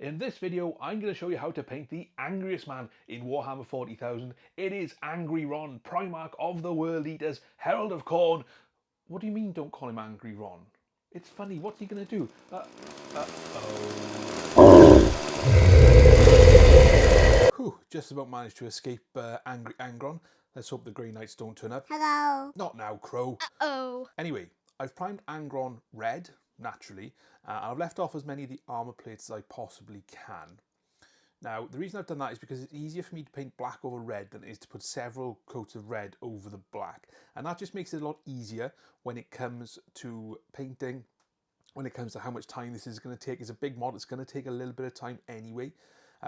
In this video, I'm going to show you how to paint the angriest man in Warhammer 40,000. It is Angron, Primarch of the World Eaters, Herald of Khorne. What do you mean don't call him Angron? It's funny, what's he going to do? Whew, just about managed to escape Angron. Let's hope the Grey Knights don't turn up. Hello. Not now, Crow. Uh-oh. Anyway, I've primed Angron red, naturally, and I've left off as many of the armour plates as I possibly can. Now, the reason I've done that is because it's easier for me to paint black over red than it is to put several coats of red over the black. And that just makes it a lot easier when it comes to painting, when it comes to how much time this is going to take. It's a big mod, it's going to take a little bit of time anyway.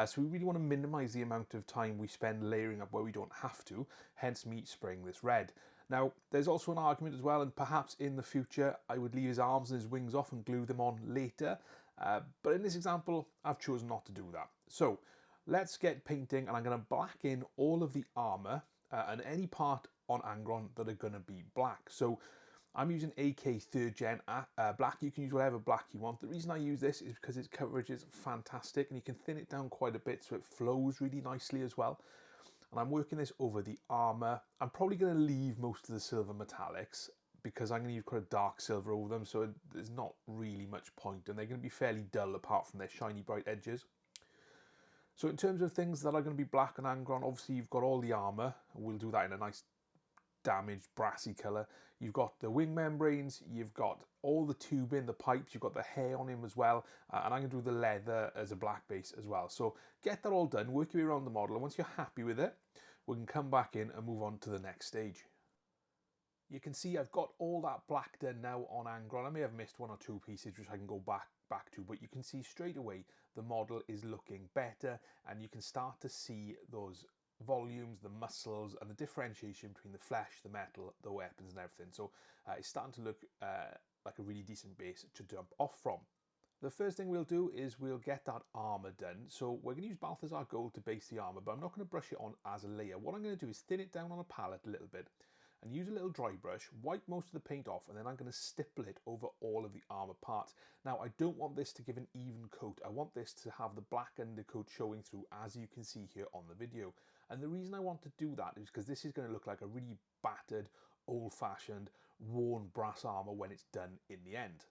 So we really want to minimise the amount of time we spend layering up where we don't have to, hence me spraying this red. Now, there's also an argument as well, and perhaps in the future I would leave his arms and his wings off and glue them on later. But in this example, I've chosen not to do that. So let's get painting, and I'm going to black in all of the armour and any part on Angron that are going to be black. So I'm using AK 3rd Gen black. You can use whatever black you want. The reason I use this is because its coverage is fantastic, and you can thin it down quite a bit so it flows really nicely as well. And I'm working this over the armour. I'm probably going to leave most of the silver metallics because I'm going to use quite a dark silver over them, so there's not really much point, and they're going to be fairly dull apart from their shiny bright edges. So in terms of things that are going to be black on Angron, obviously you've got all the armour. We'll do that in a nice damaged brassy colour. You've got the wing membranes, you've got all the tubing, the pipes, you've got the hair on him as well, and I'm going to do the leather as a black base as well. So get that all done, work your way around the model, and once you're happy with it, we can come back in and move on to the next stage. You can see I've got all that black done now on Angron. I may have missed one or two pieces which I can go back to, but you can see straight away the model is looking better, and you can start to see those volumes, the muscles, and the differentiation between the flesh, the metal, the weapons and everything. So it's starting to look like a really decent base to jump off from. The first thing we'll do is we'll get that armour done. So we're going to use Balthasar Gold to base the armour, but I'm not going to brush it on as a layer. What I'm going to do is thin it down on a palette a little bit and use a little dry brush, wipe most of the paint off, and then I'm going to stipple it over all of the armour parts. Now, I don't want this to give an even coat. I want this to have the black undercoat showing through, as you can see here on the video. And the reason I want to do that is because this is going to look like a really battered, old-fashioned, worn brass armour when it's done in the end.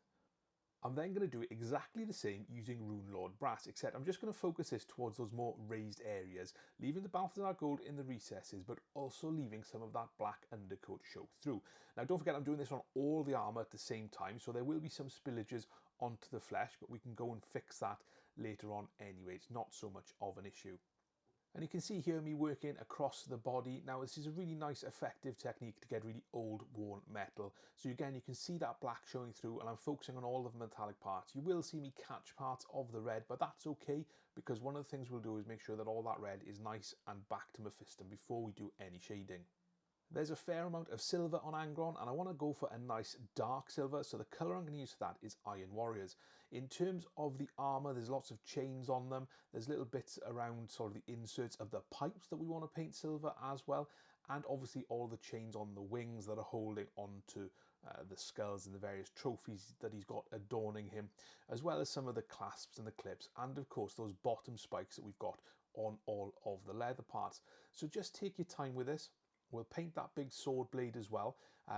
I'm then going to do exactly the same using Runelord Brass, except I'm just going to focus this towards those more raised areas, leaving the Balthasar Gold in the recesses, but also leaving some of that black undercoat show through. Now, don't forget I'm doing this on all the armour at the same time, so there will be some spillages onto the flesh, but we can go and fix that later on anyway. It's not so much of an issue. And you can see here me working across the body. Now, this is a really nice, effective technique to get really old, worn metal. So again, you can see that black showing through, and I'm focusing on all of the metallic parts. You will see me catch parts of the red, but that's okay, because one of the things we'll do is make sure that all that red is nice and back to Mephiston before we do any shading. There's a fair amount of silver on Angron, and I want to go for a nice dark silver, so the colour I'm going to use for that is Iron Warriors. In terms of the armour, there's lots of chains on them. There's little bits around sort of the inserts of the pipes that we want to paint silver as well, and obviously all the chains on the wings that are holding onto the skulls and the various trophies that he's got adorning him, as well as some of the clasps and the clips, and of course those bottom spikes that we've got on all of the leather parts. So just take your time with this. We'll paint that big sword blade as well,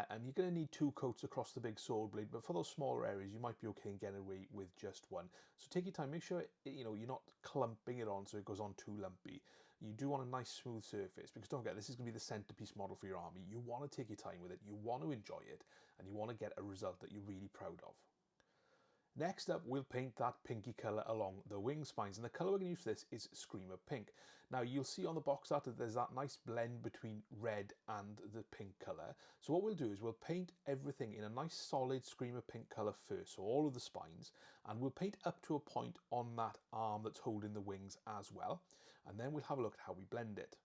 and you're going to need 2 coats across the big sword blade, but for those smaller areas you might be okay and get away with just one. So take your time, make sure you're not clumping it on so it goes on too lumpy. You do want a nice smooth surface, because don't forget, this is going to be the centerpiece model for your army. You want to take your time with it, you want to enjoy it, and you want to get a result that you're really proud of. Next up, we'll paint that pinky colour along the wing spines, and the colour we're going to use for this is Screamer Pink. Now, you'll see on the box art that there's that nice blend between red and the pink colour. So what we'll do is we'll paint everything in a nice solid Screamer Pink colour first, so all of the spines, and we'll paint up to a point on that arm that's holding the wings as well, and then we'll have a look at how we blend it.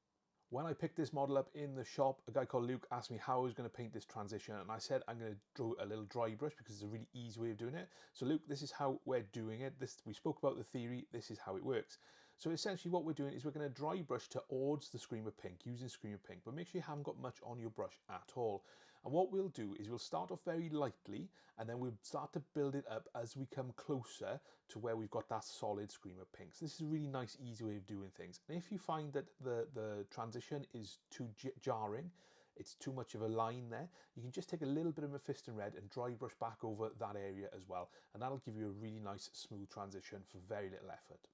When I picked this model up in the shop, a guy called Luke asked me how I was going to paint this transition, and I said I'm going to draw a little dry brush because it's a really easy way of doing it. So Luke, this is how we're doing it. We spoke about the theory, this is how it works. So essentially what we're doing is we're going to dry brush towards the Screamer Pink using Screamer Pink, but make sure you haven't got much on your brush at all. And what we'll do is we'll start off very lightly, and then we'll start to build it up as we come closer to where we've got that solid Screamer pink. So this is a really nice, easy way of doing things. And if you find that the transition is too jarring, it's too much of a line there, you can just take a little bit of Mephiston Red and dry brush back over that area as well. And that'll give you a really nice, smooth transition for very little effort.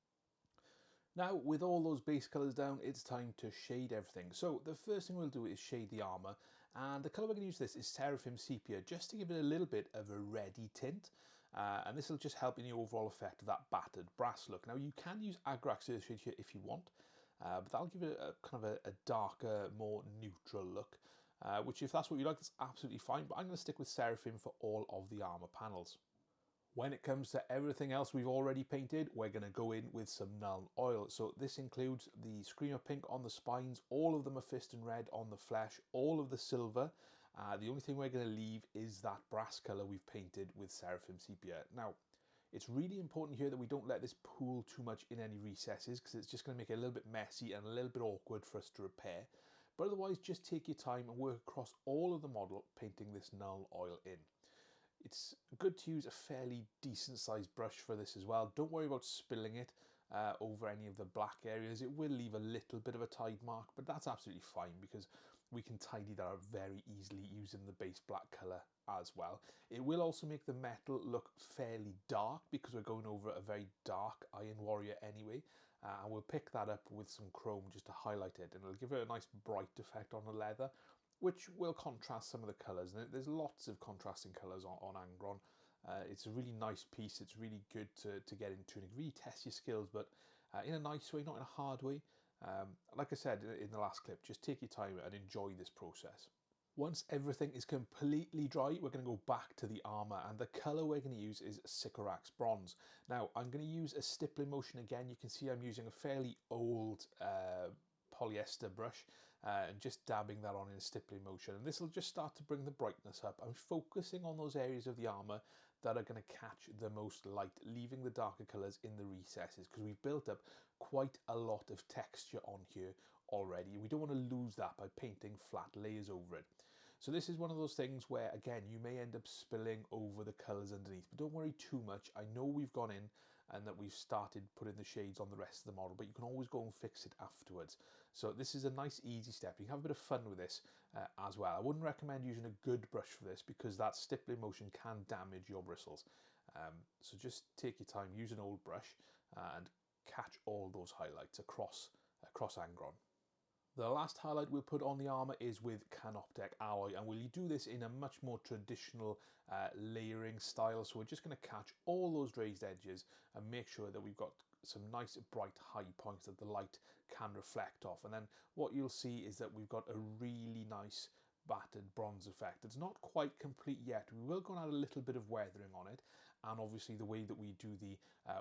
Now, with all those base colours down, it's time to shade everything. So the first thing we'll do is shade the armour, and the colour we're going to use this is Seraphim Sepia, just to give it a little bit of a reddy tint, and this will just help in the overall effect of that battered brass look. Now, you can use Agrax Earthshade here if you want, but that'll give it a kind of a darker, more neutral look, which if that's what you like, that's absolutely fine, but I'm going to stick with Seraphim for all of the armour panels. When it comes to everything else we've already painted, we're going to go in with some Nuln Oil. So this includes the Screamer Pink on the spines, all of the Mephiston Red on the flesh, all of the silver. The only thing we're going to leave is that brass colour we've painted with Seraphim Sepia. Now, it's really important here that we don't let this pool too much in any recesses, because it's just going to make it a little bit messy and a little bit awkward for us to repair. But otherwise, just take your time and work across all of the model, painting this Nuln Oil in. It's good to use a fairly decent sized brush for this as well. Don't worry about spilling it over any of the black areas. It will leave a little bit of a tide mark, but that's absolutely fine because we can tidy that up very easily using the base black colour as well. It will also make the metal look fairly dark because we're going over a very dark Iron Warrior anyway, and we'll pick that up with some chrome just to highlight it, and it'll give it a nice bright effect on the leather, which will contrast some of the colours. And there's lots of contrasting colours on Angron. It's a really nice piece. It's really good to get into, and it really tests your skills, but in a nice way, not in a hard way. Like I said in the last clip, just take your time and enjoy this process. Once everything is completely dry, we're going to go back to the armour, and the colour we're going to use is Sycorax Bronze. Now, I'm going to use a stippling motion again. You can see I'm using a fairly old polyester brush and just dabbing that on in a stippling motion, and this will just start to bring the brightness up. I'm focusing on those areas of the armour that are going to catch the most light, leaving the darker colours in the recesses, because we've built up quite a lot of texture on here already. We don't want to lose that by painting flat layers over it. So this is one of those things where, again, you may end up spilling over the colours underneath, but don't worry too much. I know we've gone in and that we've started putting the shades on the rest of the model, but you can always go and fix it afterwards. So this is a nice easy step. You can have a bit of fun with this as well. I wouldn't recommend using a good brush for this because that stippling motion can damage your bristles. So just take your time, use an old brush and catch all those highlights across Angron. The last highlight we'll put on the armour is with Canoptek Alloy, and we'll do this in a much more traditional layering style. So we're just going to catch all those raised edges and make sure that we've got some nice bright high points that the light can reflect off. And then what you'll see is that we've got a really nice battered bronze effect. It's not quite complete yet. We will go and add a little bit of weathering on it, and obviously the way that we do the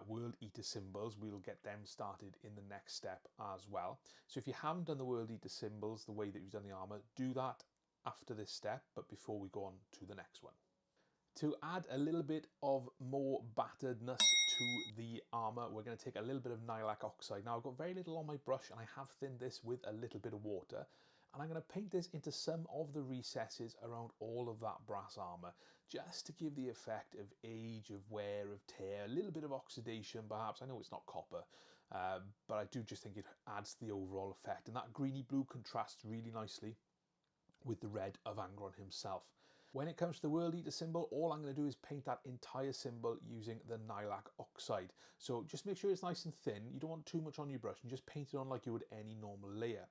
World Eater symbols, we'll get them started in the next step as well. So if you haven't done the World Eater symbols the way that you've done the armour, do that after this step, but before we go on to the next one. To add a little bit of more batteredness to the armour, we're going to take a little bit of Nihilakh Oxide. Now, I've got very little on my brush, and I have thinned this with a little bit of water. And I'm going to paint this into some of the recesses around all of that brass armour, just to give the effect of age, of wear, of tear, a little bit of oxidation perhaps. I know it's not copper, but I do just think it adds to the overall effect. And that greeny blue contrasts really nicely with the red of Angron himself. When it comes to the World Eater symbol, all I'm going to do is paint that entire symbol using the Nihilakh Oxide. So just make sure it's nice and thin. You don't want too much on your brush, and just paint it on like you would any normal layer.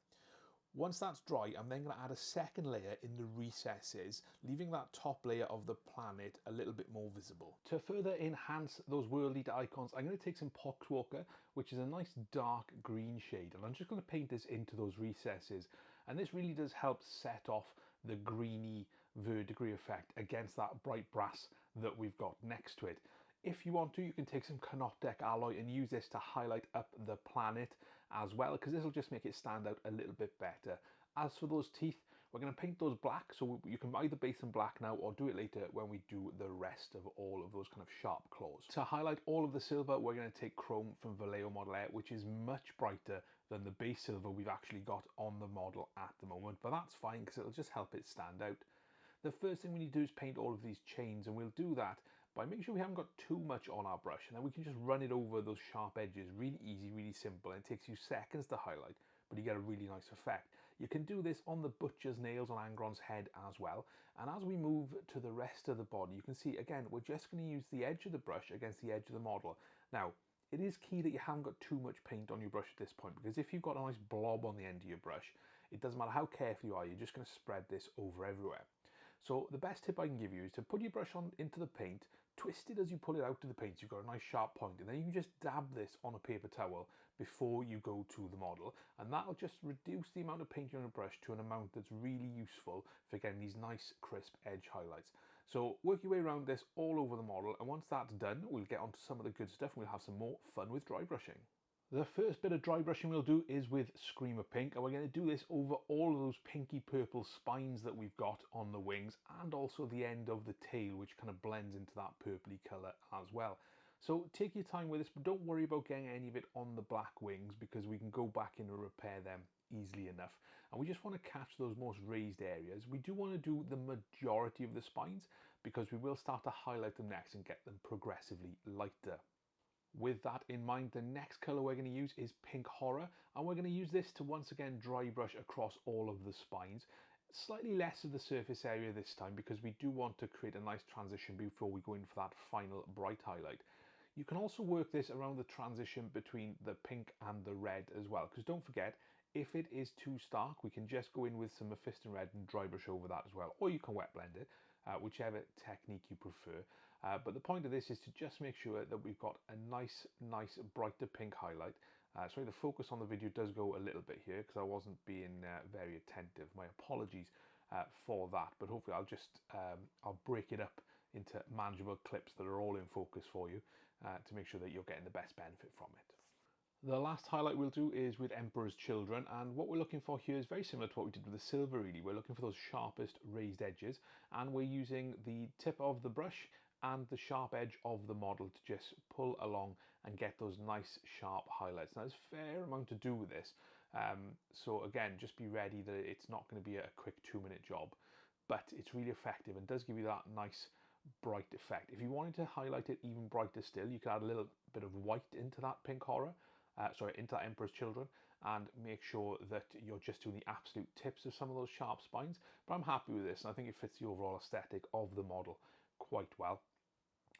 Once that's dry, I'm then going to add a second layer in the recesses, leaving that top layer of the planet a little bit more visible. To further enhance those World Eater icons, I'm going to take some Poxwalker, which is a nice dark green shade, and I'm just going to paint this into those recesses. And this really does help set off the greeny verdigris effect against that bright brass that we've got next to it. If you want to, you can take some Canoptek Alloy and use this to highlight up the planet as well, because this will just make it stand out a little bit better. As for those teeth, we're going to paint those black, so you can either base them black now or do it later when we do the rest of all of those kind of sharp claws. To highlight all of the silver, we're going to take chrome from Vallejo Model Air, which is much brighter than the base silver we've actually got on the model at the moment, but that's fine because it'll just help it stand out. The first thing we need to do is paint all of these chains, and we'll do that by making sure we haven't got too much on our brush, and then we can just run it over those sharp edges. Really easy, really simple, and it takes you seconds to highlight, but you get a really nice effect. You can do this on the butcher's nails on Angron's head as well. And as we move to the rest of the body, you can see, again, we're just going to use the edge of the brush against the edge of the model. Now, it is key that you haven't got too much paint on your brush at this point, because if you've got a nice blob on the end of your brush, it doesn't matter how careful you are, you're just going to spread this over everywhere. So the best tip I can give you is to put your brush on into the paint, twist it as you pull it out of the paint so you've got a nice sharp point, and then you can just dab this on a paper towel before you go to the model, and that'll just reduce the amount of paint on your brush to an amount that's really useful for getting these nice crisp edge highlights. So work your way around this all over the model, and once that's done, we'll get onto some of the good stuff and we'll have some more fun with dry brushing. The first bit of dry brushing we'll do is with Screamer Pink, and we're going to do this over all of those pinky purple spines that we've got on the wings, and also the end of the tail, which kind of blends into that purpley colour as well. So take your time with this, but don't worry about getting any of it on the black wings, because we can go back in and repair them easily enough. And we just want to catch those most raised areas. We do want to do the majority of the spines, because we will start to highlight them next and get them progressively lighter. With that in mind, the next colour we're going to use is Pink Horror, and we're going to use this to once again dry brush across all of the spines. Slightly less of the surface area this time, because we do want to create a nice transition before we go in for that final bright highlight. You can also work this around the transition between the pink and the red as well, because don't forget, if it is too stark, we can just go in with some Mephiston Red and dry brush over that as well, or you can wet blend it, whichever technique you prefer. But the point of this is to just make sure that we've got a nice brighter pink highlight. Sorry, the focus on the video does go a little bit here because I wasn't being very attentive. My apologies for that, but hopefully I'll break it up into manageable clips that are all in focus for you to make sure that you're getting the best benefit from it. The last highlight we'll do is with Emperor's Children, and what we're looking for here is very similar to what we did with the silver really. We're looking for those sharpest raised edges, and we're using the tip of the brush and the sharp edge of the model to just pull along and get those nice sharp highlights. Now there's a fair amount to do with this, so again, just be ready that it's not going to be a quick 2-minute job, but it's really effective and does give you that nice bright effect. If you wanted to highlight it even brighter still, you could add a little bit of white into that Pink Horror, into that Emperor's Children, and make sure that you're just doing the absolute tips of some of those sharp spines. But I'm happy with this, and I think it fits the overall aesthetic of the model quite well.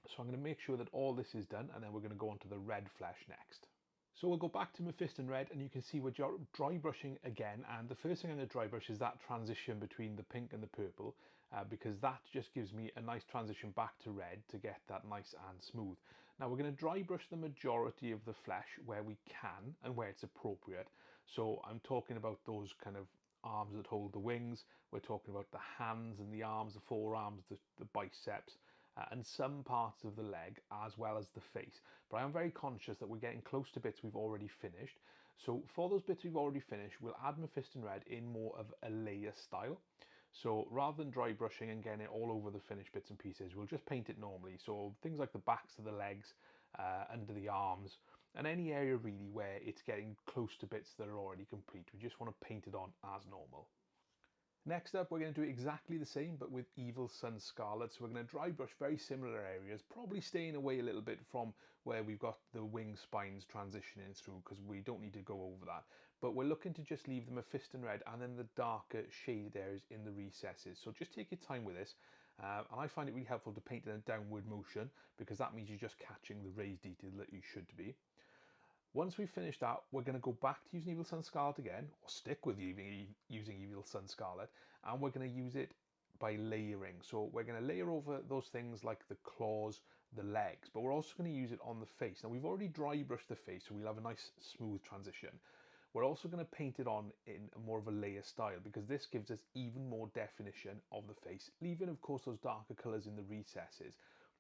So I'm going to make sure that all this is done, and then we're going to go on to the red flesh next. So we'll go back to Mephiston Red, and you can see we're dry brushing again, and the first thing I'm going to dry brush is that transition between the pink and the purple, because that just gives me a nice transition back to red to get that nice and smooth. Now we're going to dry brush the majority of the flesh where we can and where it's appropriate. So I'm talking about those kind of arms that hold the wings, we're talking about the hands and the arms, the forearms, the biceps, and some parts of the leg as well as the face. But I am very conscious that we're getting close to bits we've already finished. So for those bits we've already finished, we'll add Mephiston Red in more of a layer style. So rather than dry brushing and getting it all over the finished bits and pieces, we'll just paint it normally. So things like the backs of the legs, under the arms, and any area really where it's getting close to bits that are already complete. We just want to paint it on as normal. Next up, we're going to do exactly the same, but with Evil Sunz Scarlet. So we're going to dry brush very similar areas, probably staying away a little bit from where we've got the wing spines transitioning through, because we don't need to go over that. But we're looking to just leave the Mephiston Red and then the darker shaded areas in the recesses. So just take your time with this. And I find it really helpful to paint in a downward motion, because that means you're just catching the raised detail that you should be. Once we've finished that, we're going to go back to using Evil Sunz Scarlet again, or stick with using Evil Sunz Scarlet, and we're going to use it by layering. So we're going to layer over those things like the claws, the legs, but we're also going to use it on the face. Now we've already dry brushed the face, so we'll have a nice smooth transition. We're also going to paint it on in more of a layer style, because this gives us even more definition of the face, leaving of course those darker colours in the recesses.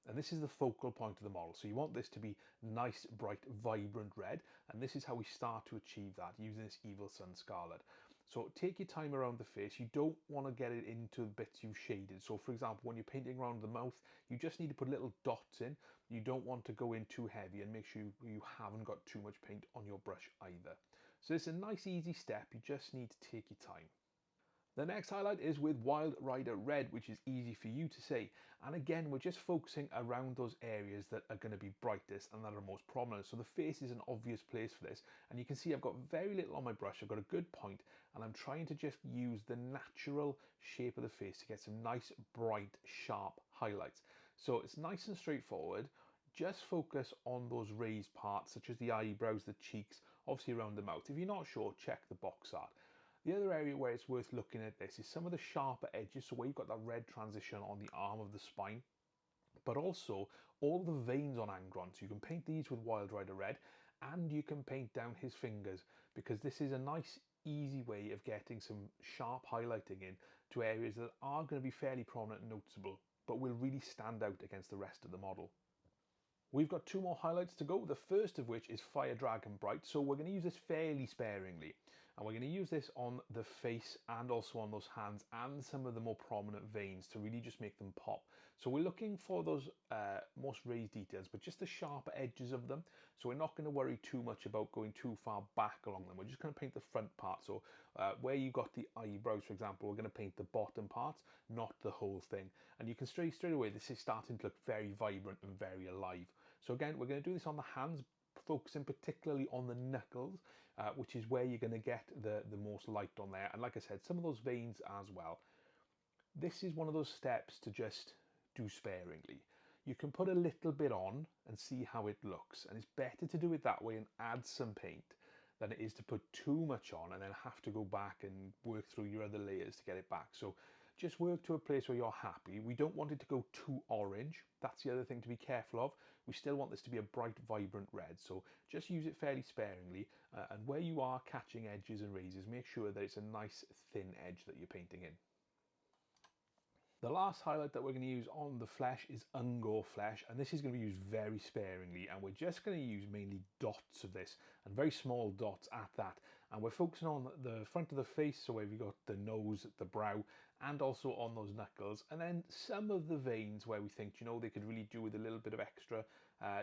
And this is the focal point of the model. So you want this to be nice, bright, vibrant red. And this is how we start to achieve that using this Evil Sunz Scarlet. So take your time around the face. You don't want to get it into the bits you've shaded. So for example, when you're painting around the mouth, you just need to put little dots in. You don't want to go in too heavy, and make sure you haven't got too much paint on your brush either. So it's a nice easy step. You just need to take your time. The next highlight is with Wild Rider Red, which is easy for you to say. And again, we're just focusing around those areas that are going to be brightest and that are most prominent. So the face is an obvious place for this. And you can see I've got very little on my brush. I've got a good point, and I'm trying to just use the natural shape of the face to get some nice, bright, sharp highlights. So it's nice and straightforward. Just focus on those raised parts, such as the eyebrows, the cheeks, obviously around the mouth. If you're not sure, check the box art. The other area where it's worth looking at this is some of the sharper edges, so where you've got that red transition on the arm of the spine, but also all the veins on Angron. So you can paint these with Wild Rider Red, and you can paint down his fingers, because this is a nice, easy way of getting some sharp highlighting in to areas that are going to be fairly prominent and noticeable, but will really stand out against the rest of the model. We've got two more highlights to go, the first of which is Fire Dragon Bright, so we're going to use this fairly sparingly. And we're going to use this on the face and also on those hands and some of the more prominent veins to really just make them pop. So we're looking for those most raised details, but just the sharper edges of them. So we're not going to worry too much about going too far back along them. We're just going to paint the front part. So where you got the eyebrows, for example, we're going to paint the bottom parts, not the whole thing. And you can straight away, this is starting to look very vibrant and very alive. So again, we're going to do this on the hands, focusing particularly on the knuckles, which is where you're going to get the most light on there. And like I said, some of those veins as well. This is one of those steps to just do sparingly. You can put a little bit on and see how it looks. And it's better to do it that way and add some paint than it is to put too much on and then have to go back and work through your other layers to get it back. So just work to a place where you're happy. We don't want it to go too orange. That's the other thing to be careful of. We still want this to be a bright, vibrant red. So just use it fairly sparingly. And where you are catching edges and raises, make sure that it's a nice thin edge that you're painting in. The last highlight that we're going to use on the flesh is Ungor Flesh, and this is going to be used very sparingly, and we're just going to use mainly dots of this, and very small dots at that. And we're focusing on the front of the face, so where we've got the nose, the brow, and also on those knuckles, and then some of the veins where we think, you know, they could really do with a little bit of extra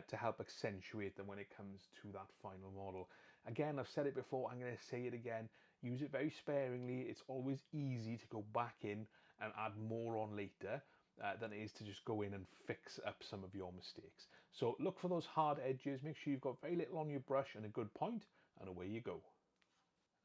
to help accentuate them when it comes to that final model. Again, I've said it before, I'm going to say it again, use it very sparingly. It's always easy to go back in and add more on later than it is to just go in and fix up some of your mistakes. So look for those hard edges, make sure you've got very little on your brush and a good point, and away you go.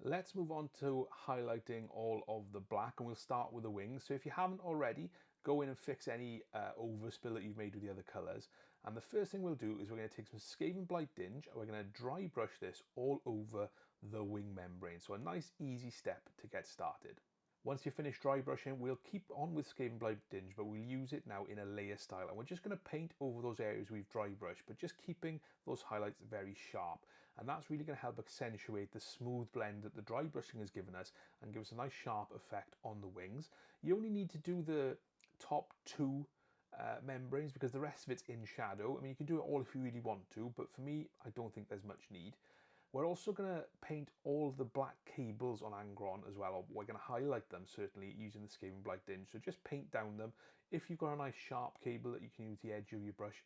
Let's move on to highlighting all of the black, and we'll start with the wings. So if you haven't already, go in and fix any overspill that you've made with the other colours. And the first thing we'll do is we're going to take some Skavenblight Dinge and we're going to dry brush this all over the wing membrane. So a nice easy step to get started. Once you finish dry brushing, we'll keep on with Skavenblight Dinge, but we'll use it now in a layer style. And we're just going to paint over those areas we've dry brushed, but just keeping those highlights very sharp. And that's really going to help accentuate the smooth blend that the dry brushing has given us and give us a nice sharp effect on the wings. You only need to do the top two membranes because the rest of it's in shadow. I mean, you can do it all if you really want to, but for me, I don't think there's much need. We're also going to paint all of the black cables on Angron as well, or we're going to highlight them certainly using the Skavenblight Dinge. So just paint down them. If you've got a nice sharp cable that you can use the edge of your brush,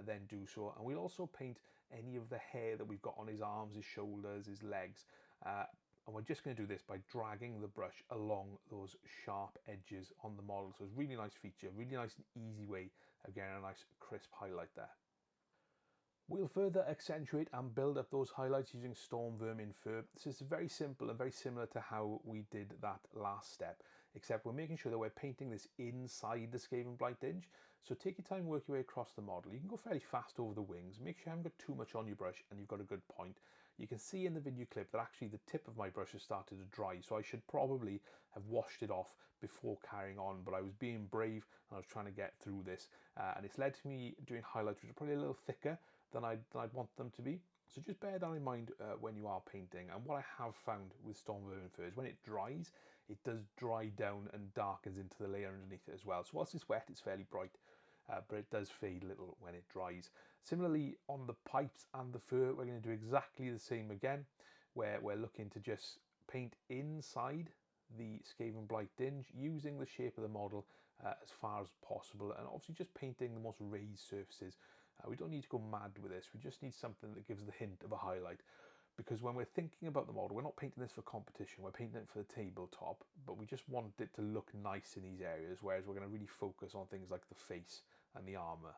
then do so. And we'll also paint any of the hair that we've got on his arms, his shoulders, his legs. And we're just going to do this by dragging the brush along those sharp edges on the model. So it's a really nice feature, really nice and easy way of getting a nice crisp highlight there. We'll further accentuate and build up those highlights using Stormvermin Fur. This is very simple and very similar to how we did that last step, except we're making sure that we're painting this inside the Skavenblight Dinge. So take your time, work your way across the model. You can go fairly fast over the wings. Make sure you haven't got too much on your brush and you've got a good point. You can see in the video clip that actually the tip of my brush has started to dry, so I should probably have washed it off before carrying on, but I was being brave and I was trying to get through this. And it's led to me doing highlights which are probably a little thicker than I'd want them to be. So just bear that in mind when you are painting. And what I have found with Stormvermin Fur is when it dries, it does dry down and darkens into the layer underneath it as well. So whilst it's wet, it's fairly bright, but it does fade a little when it dries. Similarly, on the pipes and the fur, we're going to do exactly the same again, where we're looking to just paint inside the Skavenblight Dinge using the shape of the model as far as possible, and obviously just painting the most raised surfaces. We don't need to go mad with this, we just need something that gives the hint of a highlight. because when we're thinking about the model, we're not painting this for competition, we're painting it for the tabletop, but we just want it to look nice in these areas, whereas we're going to really focus on things like the face and the armour.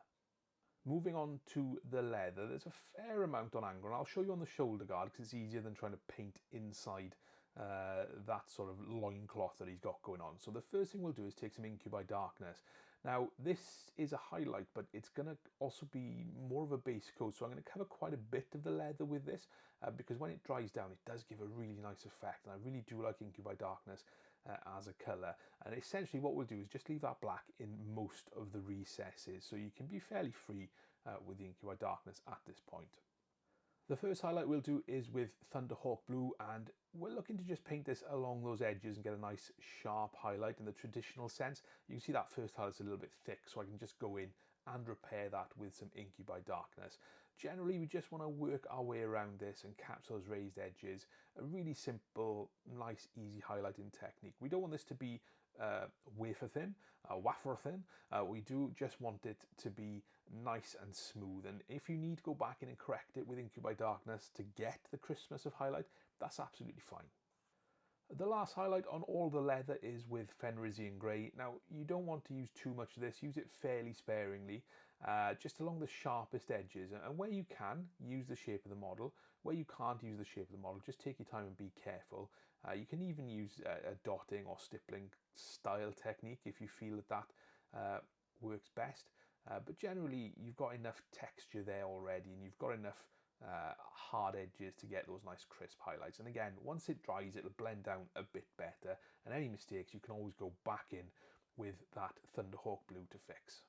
Moving on to the leather, there's a fair amount on Angron. I'll show you on the shoulder guard because it's easier than trying to paint inside that sort of loincloth that he's got going on. So the first thing we'll do is take some Incubi Darkness. Now this is a highlight, but it's going to also be more of a base coat, so I'm going to cover quite a bit of the leather with this because when it dries down it does give a really nice effect, and I really do like Incubi Darkness as a colour. And essentially what we'll do is just leave that black in most of the recesses, so you can be fairly free with the Incubi Darkness at this point. The first highlight we'll do is with Thunderhawk Blue, and we're looking to just paint this along those edges and get a nice sharp highlight in the traditional sense. You can see that first highlight's a little bit thick, so I can just go in and repair that with some Incubi Darkness. Generally, we just want to work our way around this and catch those raised edges. A really simple, nice, easy highlighting technique. We don't want this to be wafer thin. We do just want it to be nice and smooth, and if you need to go back in and correct it with Incubi Darkness to get the crispness of highlight, that's absolutely fine. The last highlight on all the leather is with Fenrisian Grey. Now, you don't want to use too much of this, use it fairly sparingly, just along the sharpest edges, and where you can, use the shape of the model. Where you can't use the shape of the model, just take your time and be careful. You can even use a dotting or stippling style technique if you feel that works best, but generally you've got enough texture there already, and you've got enough hard edges to get those nice crisp highlights. And again, once it dries, it'll blend down a bit better, and any mistakes you can always go back in with that Thunderhawk Blue to fix.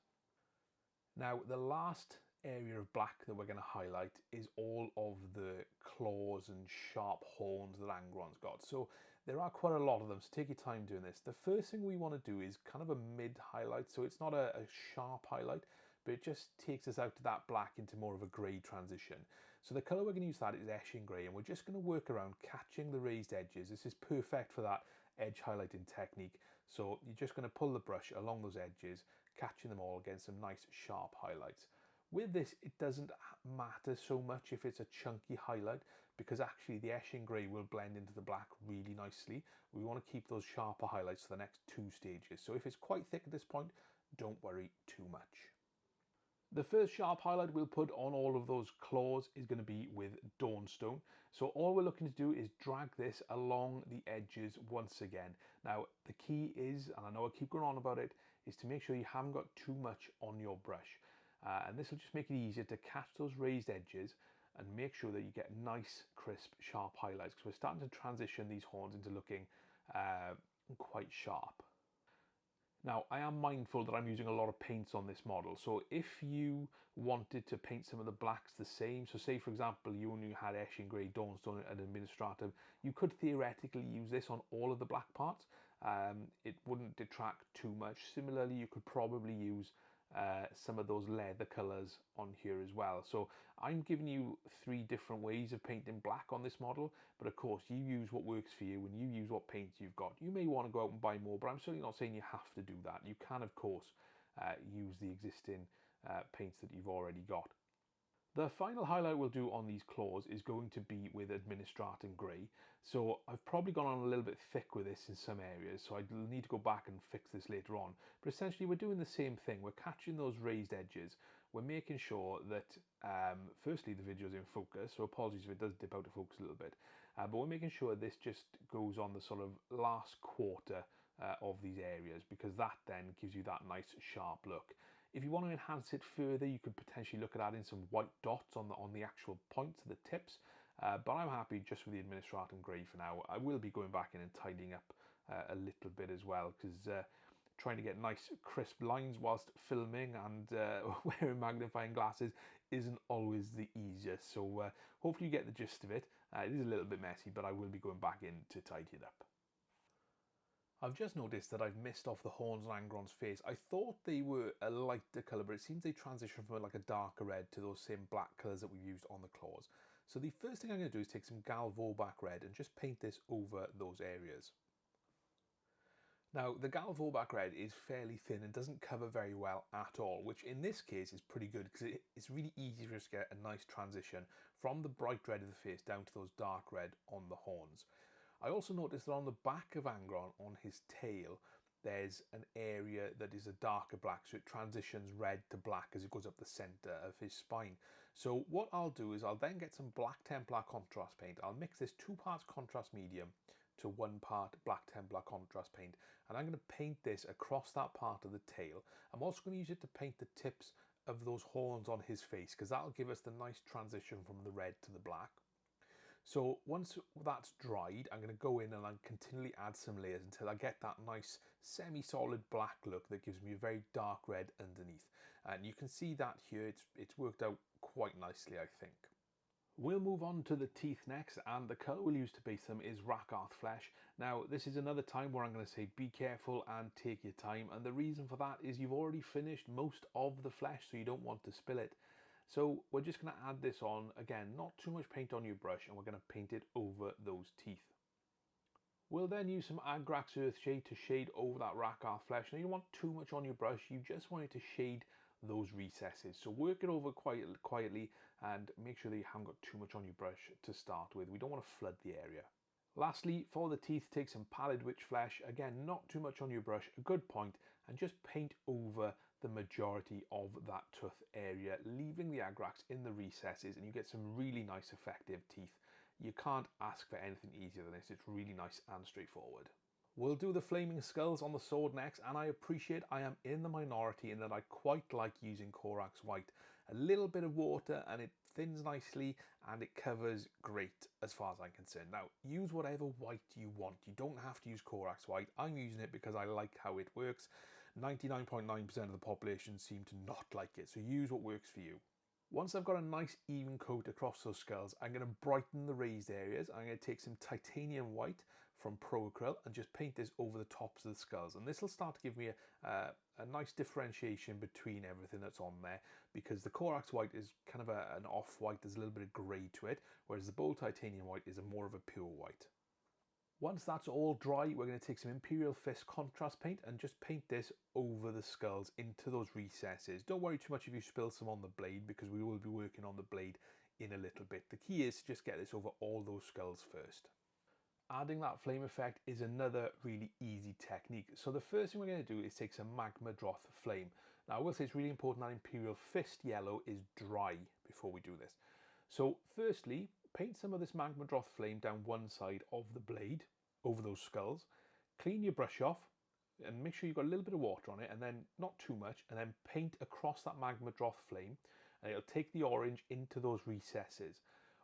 Now, the last area of black that we're going to highlight is all of the claws and sharp horns that Angron's got. So there are quite a lot of them, so take your time doing this. The first thing we want to do is kind of a mid highlight, so it's not a sharp highlight, but it just takes us out to that black into more of a grey transition. So the colour we're going to use for that is Eshin Grey, and we're just going to work around catching the raised edges. This is perfect for that edge highlighting technique. So you're just going to pull the brush along those edges, catching them all against some nice sharp highlights. With this, it doesn't matter so much if it's a chunky highlight, because actually the Eshin Grey will blend into the black really nicely. We want to keep those sharper highlights for the next two stages. So if it's quite thick at this point, don't worry too much. The first sharp highlight we'll put on all of those claws is going to be with Dawnstone. So all we're looking to do is drag this along the edges once again. Now the key is, and I know I keep going on about it, is to make sure you haven't got too much on your brush. And this will just make it easier to catch those raised edges and make sure that you get nice, crisp, sharp highlights, because we're starting to transition these horns into looking quite sharp. Now, I am mindful that I'm using a lot of paints on this model, so if you wanted to paint some of the blacks the same, so say for example you only had Eshin Grey, Dawnstone and Administrative, you could theoretically use this on all of the black parts. It wouldn't detract too much. Similarly, you could probably use some of those leather colours on here as well. So I'm giving you 3 different ways of painting black on this model, but of course you use what works for you and you use what paints you've got. You may want to go out and buy more, but I'm certainly not saying you have to do that. You can of course use the existing paints that you've already got. The final highlight we'll do on these claws is going to be with Administratum Grey. So I've probably gone on a little bit thick with this in some areas, so I need to go back and fix this later on. But essentially we're doing the same thing. We're catching those raised edges. We're making sure that, firstly, the video is in focus, so apologies if it does dip out of focus a little bit. But we're making sure this just goes on the sort of last quarter of these areas, because that then gives you that nice sharp look. If you want to enhance it further, you could potentially look at adding some white dots on the actual points, the tips, but I'm happy just with the Administratum Grey for now. I will be going back in and tidying up a little bit as well, because trying to get nice crisp lines whilst filming and wearing magnifying glasses isn't always the easiest, so hopefully you get the gist of it. It is a little bit messy, but I will be going back in to tidy it up. I've just noticed that I've missed off the horns on Angron's face. I thought they were a lighter colour, but it seems they transition from like a darker red to those same black colours that we've used on the claws. So the first thing I'm going to do is take some Gal Vorbak Red and just paint this over those areas. Now, the Galvorbach Red is fairly thin and doesn't cover very well at all, which in this case is pretty good because it's really easy for us to get a nice transition from the bright red of the face down to those dark red on the horns. I also noticed that on the back of Angron, on his tail, there's an area that is a darker black, so it transitions red to black as it goes up the centre of his spine. So what I'll do is I'll then get some Black Templar contrast paint. I'll mix this 2 parts contrast medium to 1 part Black Templar contrast paint, and I'm going to paint this across that part of the tail. I'm also going to use it to paint the tips of those horns on his face, because that'll give us the nice transition from the red to the black. So once that's dried, I'm going to go in and I'll continually add some layers until I get that nice semi-solid black look that gives me a very dark red underneath. And you can see that here, it's worked out quite nicely, I think. We'll move on to the teeth next, and the colour we'll use to base them is Rakarth Flesh. Now, this is another time where I'm going to say be careful and take your time, and the reason for that is you've already finished most of the flesh, so you don't want to spill it. So we're just going to add this on, again, not too much paint on your brush, and we're going to paint it over those teeth. We'll then use some Agrax Earthshade to shade over that Rakarth Flesh. Now, you don't want too much on your brush, you just want it to shade those recesses. So work it over quite quietly and make sure that you haven't got too much on your brush to start with. We don't want to flood the area. Lastly, for the teeth, take some Pallid Wych Flesh. Again, not too much on your brush, a good point, and just paint over the majority of that tooth area, leaving the Agrax in the recesses, and you get some really nice effective teeth. You can't ask for anything easier than this. It's really nice and straightforward. We'll do the flaming skulls on the sword next, and I appreciate I am in the minority in that I quite like using Corax White. A little bit of water and it thins nicely and it covers great as far as I'm concerned. Now, use whatever white you want. You don't have to use Corax White. I'm using it because I like how it works. 99.9% of the population seem to not like it, so use what works for you. Once I've got a nice even coat across those skulls, I'm going to brighten the raised areas. I'm going to take some titanium white from Pro Acryl and just paint this over the tops of the skulls. And this will start to give me a nice differentiation between everything that's on there, because the Corax White is kind of an off-white, there's a little bit of grey to it, whereas the bold titanium white is more of a pure white. Once that's all dry, we're going to take some Imperial Fist contrast paint and just paint this over the skulls into those recesses. Don't worry too much if you spill some on the blade, because we will be working on the blade in a little bit. The key is to just get this over all those skulls first. Adding that flame effect is another really easy technique. So the first thing we're going to do is take some Magma Droth Flame. Now I will say it's really important that Imperial Fist yellow is dry before we do this. So firstly, paint some of this Magma Droth Flame down one side of the blade over those skulls. Clean your brush off and make sure you've got a little bit of water on it, and then not too much, and then paint across that Magma Droth Flame, and it'll take the orange into those recesses.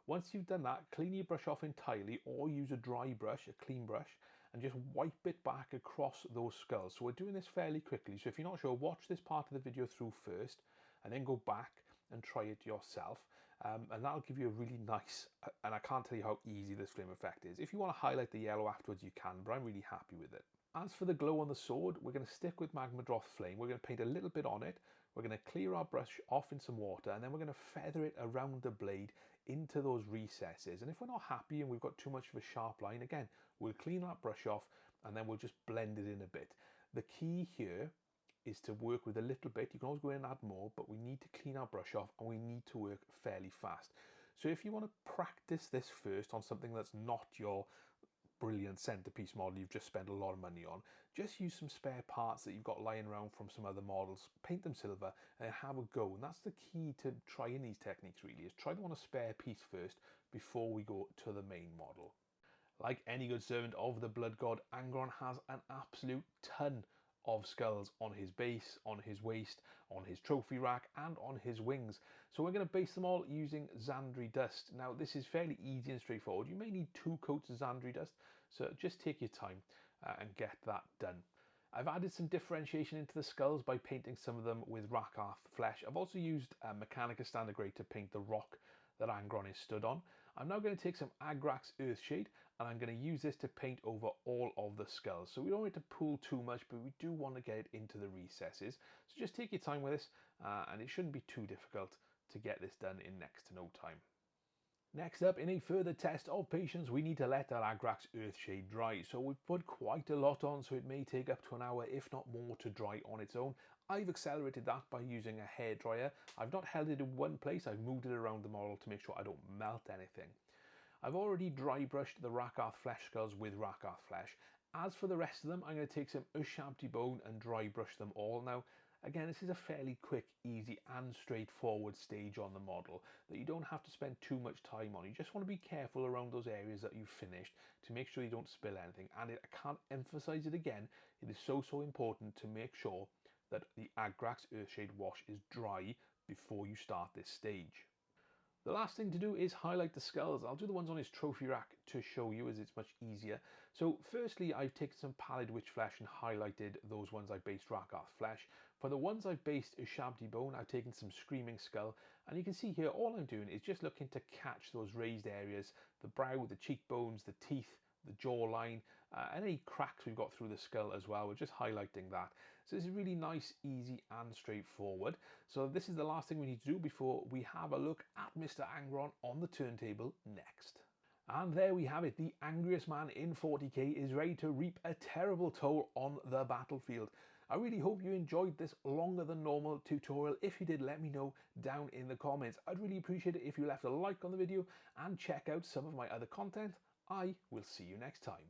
Once you've done that, clean your brush off entirely, or use a dry brush, a clean brush, and just wipe it back across those skulls. So we're doing this fairly quickly, so if you're not sure, watch this part of the video through first, and then go back and try it yourself, and that'll give you a really nice, and I can't tell you how easy this flame effect is. If you want to highlight the yellow afterwards, you can, but I'm really happy with it. As for the glow on the sword, we're going to stick with Magma Droth Flame. We're going to paint a little bit on it. We're going to clear our brush off in some water, and then we're going to feather it around the blade into those recesses. And if we're not happy and we've got too much of a sharp line, again, we'll clean that brush off and then we'll just blend it in a bit. The key here is to work with a little bit. You can always go in and add more, but we need to clean our brush off and we need to work fairly fast. So if you want to practice this first on something that's not your brilliant centerpiece model you've just spent a lot of money on, just use some spare parts that you've got lying around from some other models, paint them silver and have a go. And that's the key to trying these techniques, really, is try them on a spare piece first before we go to the main model. Like any good servant of the blood god, Angron has an absolute ton of skulls on his base, on his waist, on his trophy rack and on his wings. So we're going to base them all using Zandri dust. Now this is fairly easy and straightforward. You may need 2 coats of Zandri dust, so just take your time and get that done. I've added some differentiation into the skulls by painting some of them with Rakarth Flesh. I've also used Mechanica Standard Grey to paint the rock that Angron is stood on. I'm now going to take some Agrax Earthshade and I'm going to use this to paint over all of the skulls. So we don't want to pull too much, but we do want to get it into the recesses. So just take your time with this and it shouldn't be too difficult to get this done in next to no time. Next up, in a further test of patience, we need to let that Agrax Earthshade dry. So we've put quite a lot on, so it may take up to an hour, if not more, to dry on its own. I've accelerated that by using a hairdryer. I've not held it in one place, I've moved it around the model to make sure I don't melt anything. I've already dry brushed the Rakarth Flesh skulls with Rakarth Flesh. As for the rest of them, I'm going to take some Ushabti bone and dry brush them all now. Again, this is a fairly quick, easy and straightforward stage on the model that you don't have to spend too much time on. You just want to be careful around those areas that you've finished to make sure you don't spill anything. And I can't emphasize it again, it is so important to make sure that the Agrax Earthshade wash is dry before you start this stage. The last thing to do is highlight the skulls. I'll do the ones on his trophy rack to show you as it's much easier. So firstly, I've taken some Pallid Wych Flesh and highlighted those ones I based Rakarth Flesh. For the ones I've based Ushabti Bone, I've taken some Screaming Skull. And you can see here, all I'm doing is just looking to catch those raised areas, the brow, the cheekbones, the teeth, the jawline, and any cracks we've got through the skull as well. We're just highlighting that. So this is really nice, easy and straightforward. So this is the last thing we need to do before we have a look at Mr. Angron on the turntable next. And there we have it. The angriest man in 40k is ready to reap a terrible toll on the battlefield. I really hope you enjoyed this longer than normal tutorial. If you did, let me know down in the comments. I'd really appreciate it if you left a like on the video and check out some of my other content. I will see you next time.